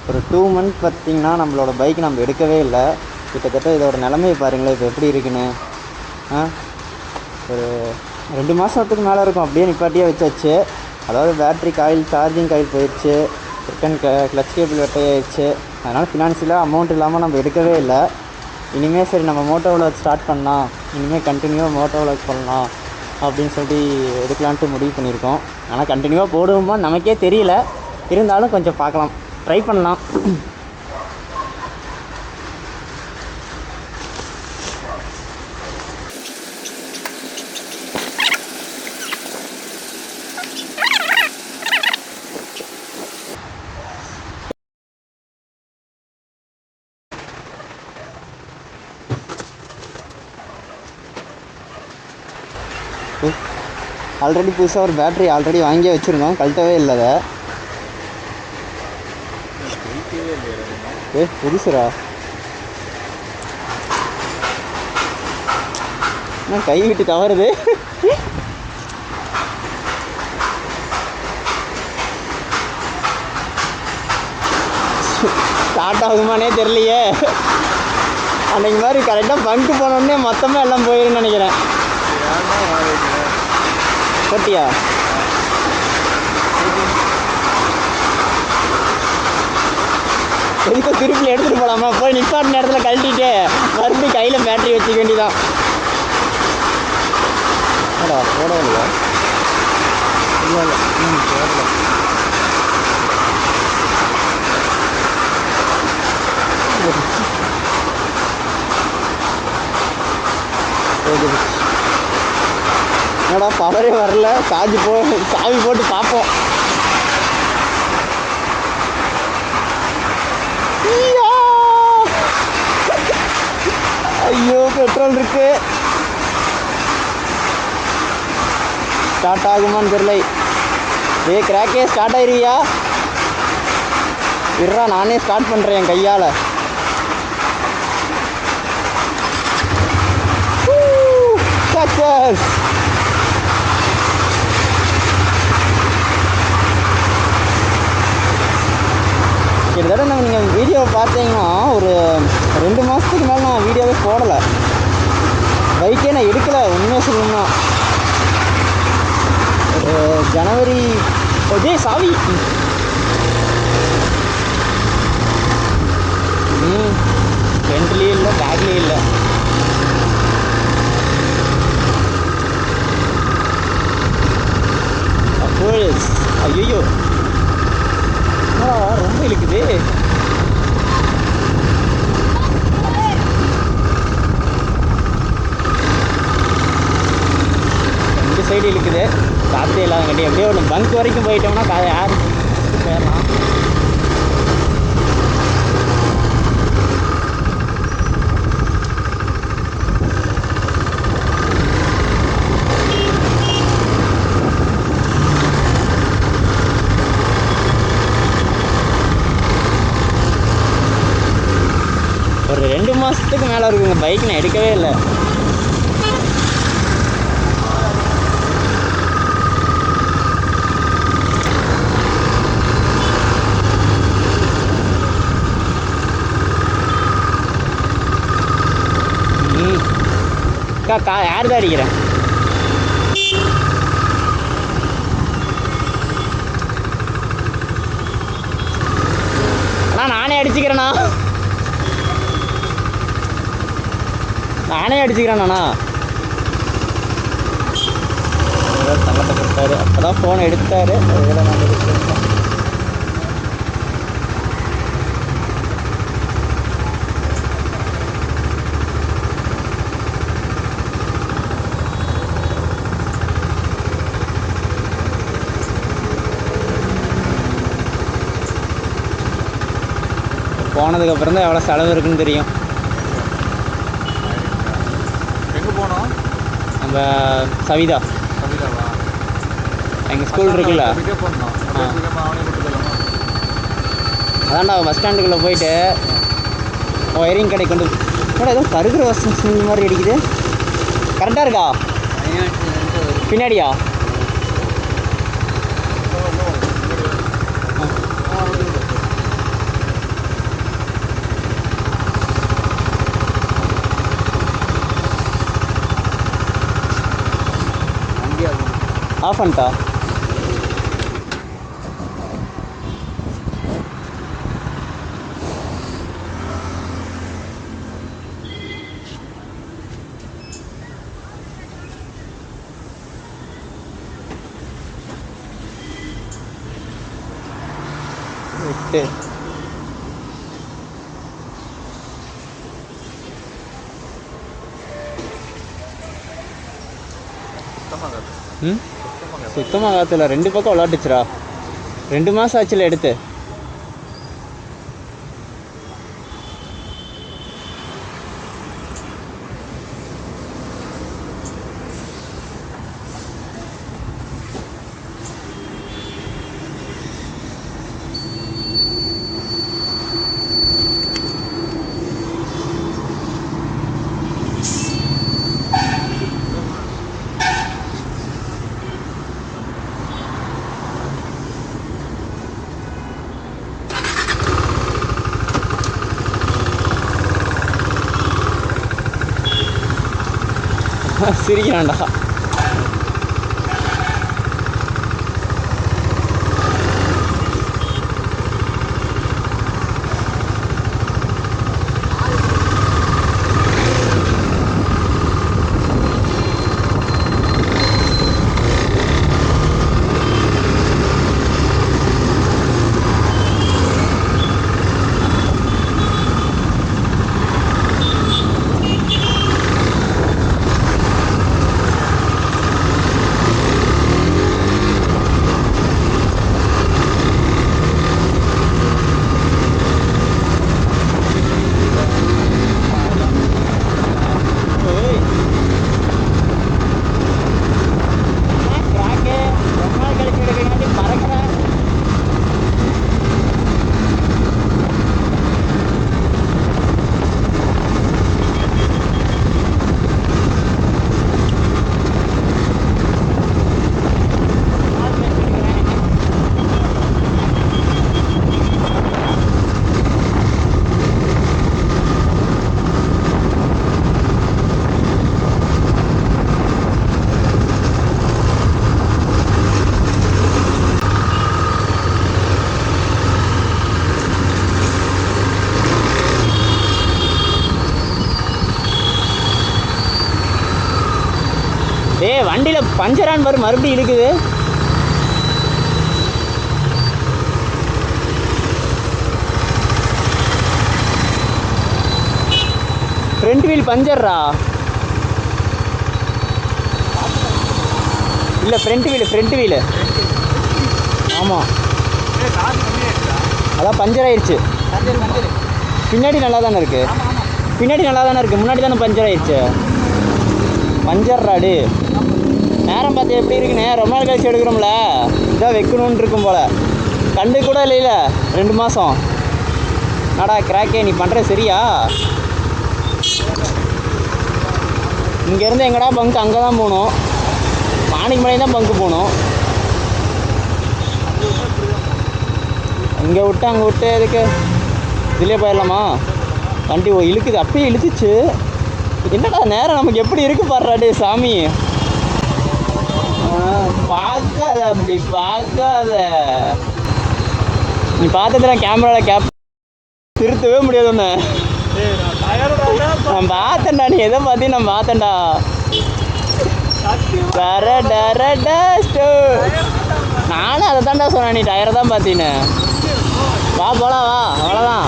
ஒரு 2 மந்த் பார்த்திங்கன்னா நம்மளோட பைக் நம்ம எடுக்கவே இல்லை. கிட்டத்தட்ட இதோட நிலைமையை பாருங்களேன் இப்போ எப்படி இருக்குன்னு. ஒரு 2 மாதத்துக்கு மேலே இருக்கும் அப்படியே நிப்பாட்டியே வச்சாச்சு. அதாவது பேட்ரி காயில் சார்ஜிங் காயில் போயிடுச்சு, ரிட்டன் கிளச் கேபிள் வெட்டையாயிடுச்சு. அதனால் ஃபினான்ஷியலாக அமௌண்ட் இல்லாமல் நம்ம எடுக்கவே இல்லை. இனிமேல் சரி நம்ம மோட்டோ விலாக் ஸ்டார்ட் பண்ணலாம், இனிமேல் கண்டினியூவாக மோட்டோ விலாக் பண்ணலாம் அப்படின்னு சொல்லி எடுக்கலான்ட்டு முடிவு பண்ணியிருக்கோம். ஆனால் கண்டினியூவாக போடுவோமா நமக்கே தெரியல, இருந்தாலும் கொஞ்சம் பார்க்கலாம், ட்ரை பண்ணலாம். ஆல்ரெடி புதுசாக ஒரு பேட்ரி ஆல்ரெடி வாங்கியே வச்சுருந்தோம், கழட்டவே இல்லை அதை. புதுசுரா என்ன கை விட்டு தவறுது. ஸ்டார்ட் ஆகுமானே தெரியலையே. அன்றைக்கு மாதிரி கரெக்டாக பங்கு போனோடனே மொத்தமாக எல்லாம் போயிருன்னு நினைக்கிறேன். போட்டியா எதுக்கு திருப்பி எடுத்துகிட்டு போகலாமா? போய் நிப்பாட்டின நேரத்தில் கழட்டிட்டு மறுபடியும் கையில் பேட்டரி வச்சுக்க வேண்டியதான். போட இல்லையா? இல்லை இல்லை போடல. என்னடா பவரே வரல, சார்ஜ் சாவி போட்டு பார்ப்போம். ஐயோ பெட்ரோல் இருக்கு, ஸ்டார்ட் ஆகுமான்னு தெரியல. கிராக்கே ஸ்டார்ட் ஆயிருவியா? இருடா நானே ஸ்டார்ட் பண்ணுறேன் என் கையால். சக்சஸ். கிட்டத்தட்ட நீங்கள் வீடியோவை பார்த்தீங்கன்னா ஒரு 2 மாதத்துக்கு மேலே நான் வீடியோவே போடலை. பைக்கே நான் எடுக்கலை உண்மையாக சொல்லணும்னா. ஜனவரி இதே சாவி ஃப்ரண்ட்லேயும் இல்லை பேக்லேயும் இல்லை. அப்போ ஐயோ ரொம்ப இழுக்குது. ரெண்டு சைடு இழுக்குது, காற்றே இல்லாத கட்டி. அப்படியே ஒன்று பங்க் வரைக்கும் போயிட்டோம்னா யார் போயிடலாம். ஒரு 2 மாதத்துக்கு மேலே இருக்குங்க பைக் நான் எடுக்கவே இல்லை. யார் தான் அடிக்கிறேன்? அண்ணா நானே அடிச்சுக்கிறேண்ணா, நானே அடிச்சுக்கிறேண்ணா. சங்கடப்பட்டார், அப்போ தான் ஃபோன் எடுத்தார். அதில் நான் எடுத்துருக்கேன். போனதுக்கப்புறம் தான் எவ்வளோ செலவு இருக்குன்னு தெரியும். எங்கே போனோம்? நம்ம சவிதா எங்கள் ஸ்கூல் இருக்குல்ல, அதான்டா பஸ் ஸ்டாண்டுக்குள்ளே போயிட்டு ஒயரிங் கடை கொண்டு ஏதோ கருகிற வசதி மாதிரி அடிக்குது. கரெக்டாக இருக்கா? பின்னாடியா? ஆஃப் பண்ணிட்டா? விட்டு சுத்தமாக காத்துல 2 பக்கம் விளாட்டுச்சுரா. 2 மாதம் ஆச்சுல எடுத்து. சிரிக்கிறான்டா. வண்டியில் பஞ்சரான் வரும் மறுபடியும் இருக்குது. ஃப்ரண்ட் வீல் பஞ்சர்ரா. இல்லை ஃப்ரண்ட் வீலு. ஆமாம், அதான் பஞ்சர் ஆயிடுச்சு. பின்னாடி நல்லா தானே இருக்குது. முன்னாடி தானே பஞ்சர் ஆயிடுச்சு. பஞ்சர் ராடு நேரம் பார்த்து எப்படி இருக்குண்ணே? ரொம்ப நாள் கழிச்சு எடுக்கிறோம்ல, இதான் வைக்கணுன்னு இருக்கும் போல். கண்டு கூட இல்லைல்ல 2 மாதம். நடா கிராக்கே, நீ பண்ணுற சரியா? இங்கேருந்து எங்கடா பங்கு? அங்கே தான் போகணும். மாணிக்கமலை தான் பங்கு போகணும். இங்கே விட்டு அங்கே விட்டு எதுக்கு? இதுலேயே போயிடலாமா? வண்டி இழுக்குது, அப்பயே இழுத்துச்சு. என்னடா நேரம் நமக்கு எப்படி இருக்கு பாடுறாடே சாமி. பார்க்காத, அப்படி பார்க்காத. நீ பார்த்ததுலாம் கேமராவில் திருத்தவே முடியாது ஒன்று. நான் பார்த்தேன்டா, நீ எதை பார்த்தி நான் பார்த்தேன்டா. நானும் அதை தான்டா சொன்னேன், நீ டயரை தான் பார்த்தீன்னு. வா போலாம், வா, அவ்வளோதான்.